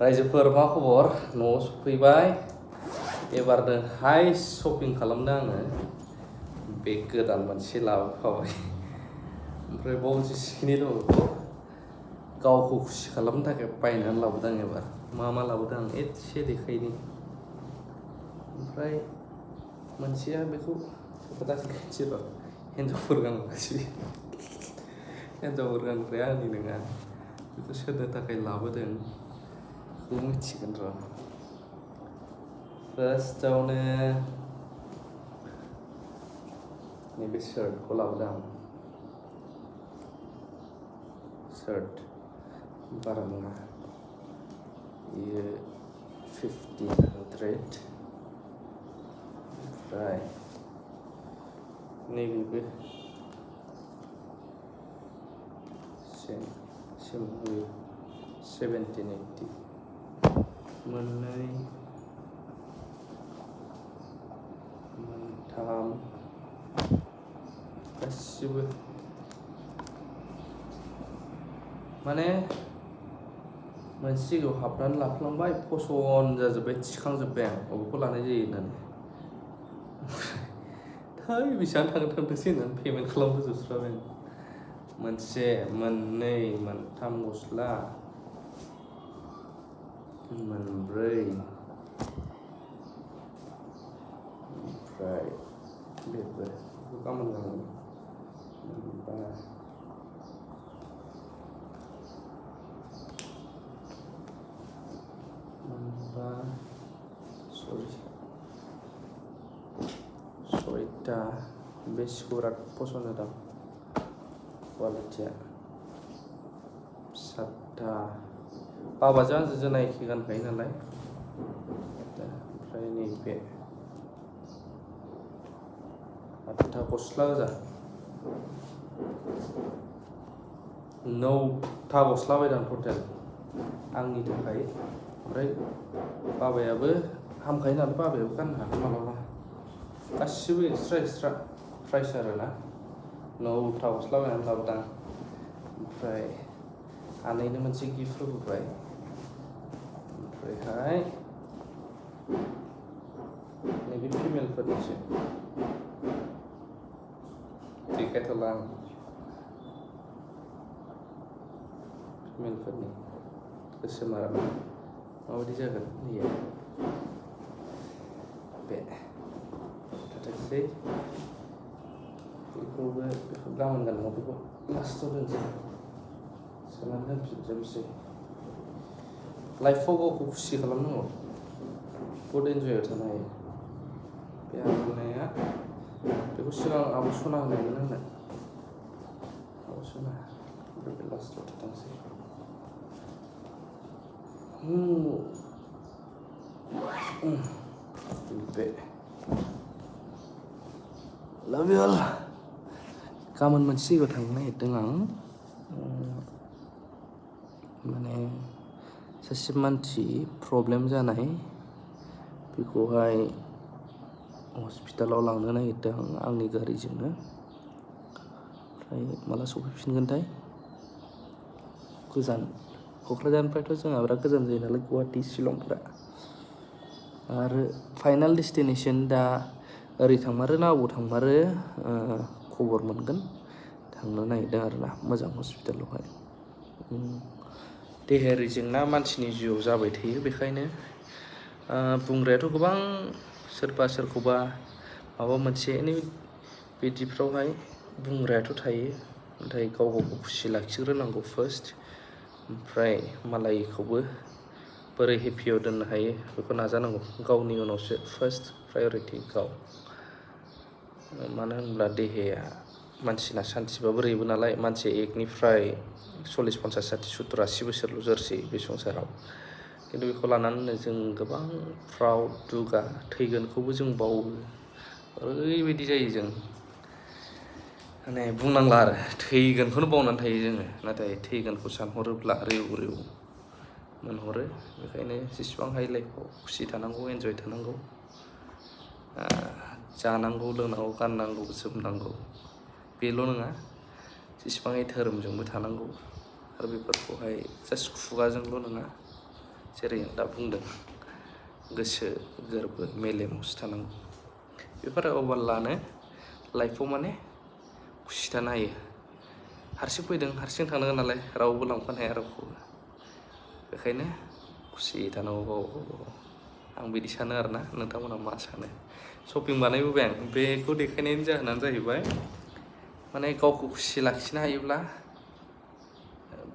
रायजोफोर मा खबर? न'आव सफैबाय। एबारनोहाय शपिं खालामदों आङो। बेग गोदान मोनसे लाबोफाबाय। ओमफ्राय बाव जेसेखिनि दं बेखौ गावखौ खुसि खालामनो थाखाय बायनानै लाबोदों आं एबार। मा लाबोदों आं एसे देखायनि। ओमफ्राय मोनसेया बेखौ खोथा देखायनोसै र'। हिन्जावफोर गानग्रासो। हिन्जावफोर गानग्राया आंनि नङा। बेखौ सोरनो थाखाय लाबोदों बेखौ मिथिगोन र'। फार्स्टआवनो नैबे शार्टखौ लाबोदों आं। शार्ट बारा नङा, बेयो 1500। ओमफ्राय नैबेबो सेम 1780। मोननै मोनथाम गासिबो माने मोनसे जायगायाव हाबनानै लाफ्लांबाय, फसन्द जाजोब्बाय, थिखांजोब्बाय आं बबेखौ लानाय जायो होननानै। थै बेसेबां थांथोंसै होननानै पेमेन्ट खालामबोजोबस्राबाय आं। मोनसे, मोननै, मोनथाम गस्ला, मोनब्रै, ओमफ्राय बेखौ गामोन गानगोन, मोनबा, सयथा। बे सिखौ बिराद पसन्द होदों, कुवालिटिया। 7था। बाबाजों आंजों एखे गानखायो नालाय। ओमफ्राय नैबे 8था गस्ला गोजा। 9था गस्ला बायदों आं टटेल आंनि थाखाय। ओमफ्राय बाबायाबो हामखायो नालाय, बाबायाबो गाननो हागोन मालाबा। गासिबो एक्सट्रा प्राइस आरोना। 9था गस्ला बायनानै लाबोदों आं। ओमफ्राय आनैनो मोनसे गिफ्ट होबोबाय। ओमफ्रायहाय नैबे फिमेलफोरनिसो देखायथ'ला आं। फिमेलफोरनि गोसोम आरोना, माबायदि जागोन बेयो। बे थाथोंसै, बेखौ गाबोन गानगोन, बेखौ लास्टआव दोनसै, सोनानै दोनफिनजोबसै। लाइफआव गावखौ खुसि खालामनांगौ, बहुद इन्जयआव थानो हायो। बे आर'नाइया, बेखौ सिगां आब' सना होनायमोन आंनो। आब' सना, ओमफ्राय बे लास्टआव थाथोंसै। बे लाभ इउ अल। गाबोन मोनसे जायगायाव थांनो नागिरदों आं। माने सासे मानसि प्रब्लेम जानाय, बेखौहाय हस्पिटालाव लांनो नागिरदों आं आंनि गारिजोंनो। ओमफ्राय माला सफैफिनगोनथाय? गोजान, क'क्राझारनिफ्रायथ' जोंहा बिराद गोजान जायो नालाय, गुवाहाटि शिलंफ्रा। आरो फाइनाल डेस्टिनेसन दा ओरै थांमारो ना अबाव थांमारो खबर मोनगोन। थांनो नागिरदों आरोना मोजां हस्पिटालावहाय। देहायारि जेंना मानसिनि जिउआव जाबाय थायो, बेखायनो बुंग्रायाथ' गोबां, सोरबा सोरखौबा माबा मोनसे बिदिफ्रावहाय बुंग्रायाथ' थायो। नाथाय गाव गावखौ खुसि लाखिग्रोनांगौ फार्स्ट। ओमफ्राय मालायखौबो बोरै हेपियाव दोननो हायो बेखौ नाजानांगौ। गावनि उनावसो फार्स्ट प्रायरिटि गाव। मानो होनब्ला देहाया मानसिना सान्थिबा बोरैबो नालाय। मानसि 1निफ्राय 40, 50, 60, 70, 80 बोसोरल' जोरसै बे संसाराव। खिन्थु बेखौ लानानैनो जों गोबां प्राउड, दुगा। थैगोनखौबो जों बावो, ओरैबायदि जायो जों माने बुंनांला आरो। थैगोनखौनो बावनानै थायो जोङो। नाथाय थैगोनखौ सानहरोब्ला रेव रेव मोनहरो। बेखायनो जेसेबां हायो लाइफआव खुसि थानांगौ, इन्जय थानांगौ। जानांगौ, लोंनांगौ, गाननांगौ, जोमनांगौ, बेल' नङा। जेसेबां हायो धोरोमजोंबो थानांगौ। आरो बेफोरखौहाय जास्ट खुगाजोंल' नङा, जेरै आं दा बुंदों गोसो गोरबो मेलेमावसो थानांगौ बेफोर अब्लानो लाइफआव माने खुसि थानो हायो हारसिं फैदों हारसिं थांनांगोन नालाय रावबो लांफानो हाया रावखौबो बेखायनो खुसियै थानांगौ गाव आं बिदि सानो आरोना नोंथांमोना मा सानो शपिं बानायबोबाय आं बेखौ देखायनायनि जाहोनानो जाहैबाय माने गावखौ खुसि लाखिनो हायोब्ला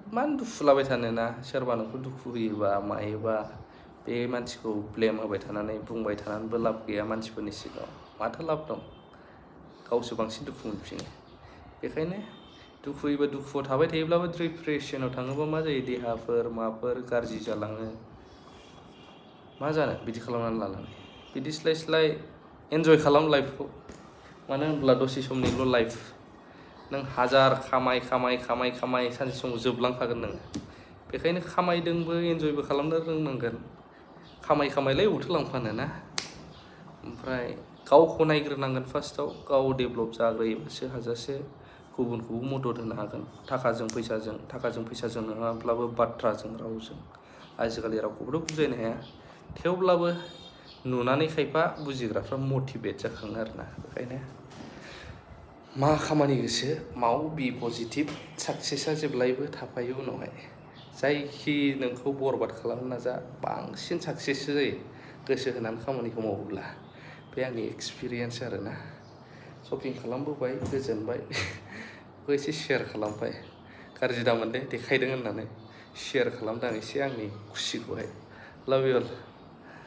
मानो दुखु लाबाय थानो ना सोरबा नोंखौ दुखु होयोबा मायोबा बे मानसिखौ ब्लेम होबाय थानानै बुंबाय थानानैबो लाब गैया मानसिफोरनि सिगाङाव माथो लाब दं गावसो बांसिन दुखु मोनफिनो बेखायनो दुखु होयोबा दुखुआव थाबाय थायोब्लाबो डिप्रेसनाव थाङोबा मा जायो देहाफोर माफोर गाज्रि जालाङो मा जानो बिदि खालामनानै लानानै बिदि स्लाय एन्जय खालाम लाइफखौ मानो होनब्ला दसे समनिल' लाइफ नों हाजार खामाय सानसे समाव जोबलांखागोन नोङो बेखायनो खामायदोंबो एन्जयबो खालामनो रोंनांगोन खामायलाय अबावथो लांफानो ना ओमफ्राय गावखौ नायग्रोनांगोन फार्स्टआव गाव डेभेलप जाग्रोयोबासो हाजासे गुबुनखौबो मदद होनो हागोन थाखाजों फैसाजों नङाब्लाबो बाथ्राजों रावजों आजिखालि रावखौबोथ' बुजायनो हाया थेवब्लाबो नुनानै खायफा बुजिग्राफ्रा मटिभेट जाखाङो आरोना बेखायनो मा खामानि गोसो माव बि पजिटिभ साक्सेसआ जेब्लायबो थाफायो उनावहाय जायखि नोंखौ बरबाद खालामनो नाजा बांसिन साक्सेससो जायो गोसो होनानै खामानिखौ मावोब्ला बे आंनि एक्सपिरियेन्स आरोना शपिं खालामबोबाय गोजोनबाय बेखौ एसे शेयार खालामबाय गाज्रि दामोन दे देखायदों होननानै शेयार खालामदों आं एसे आंनि खुसिखौहाय लाभ इउ अल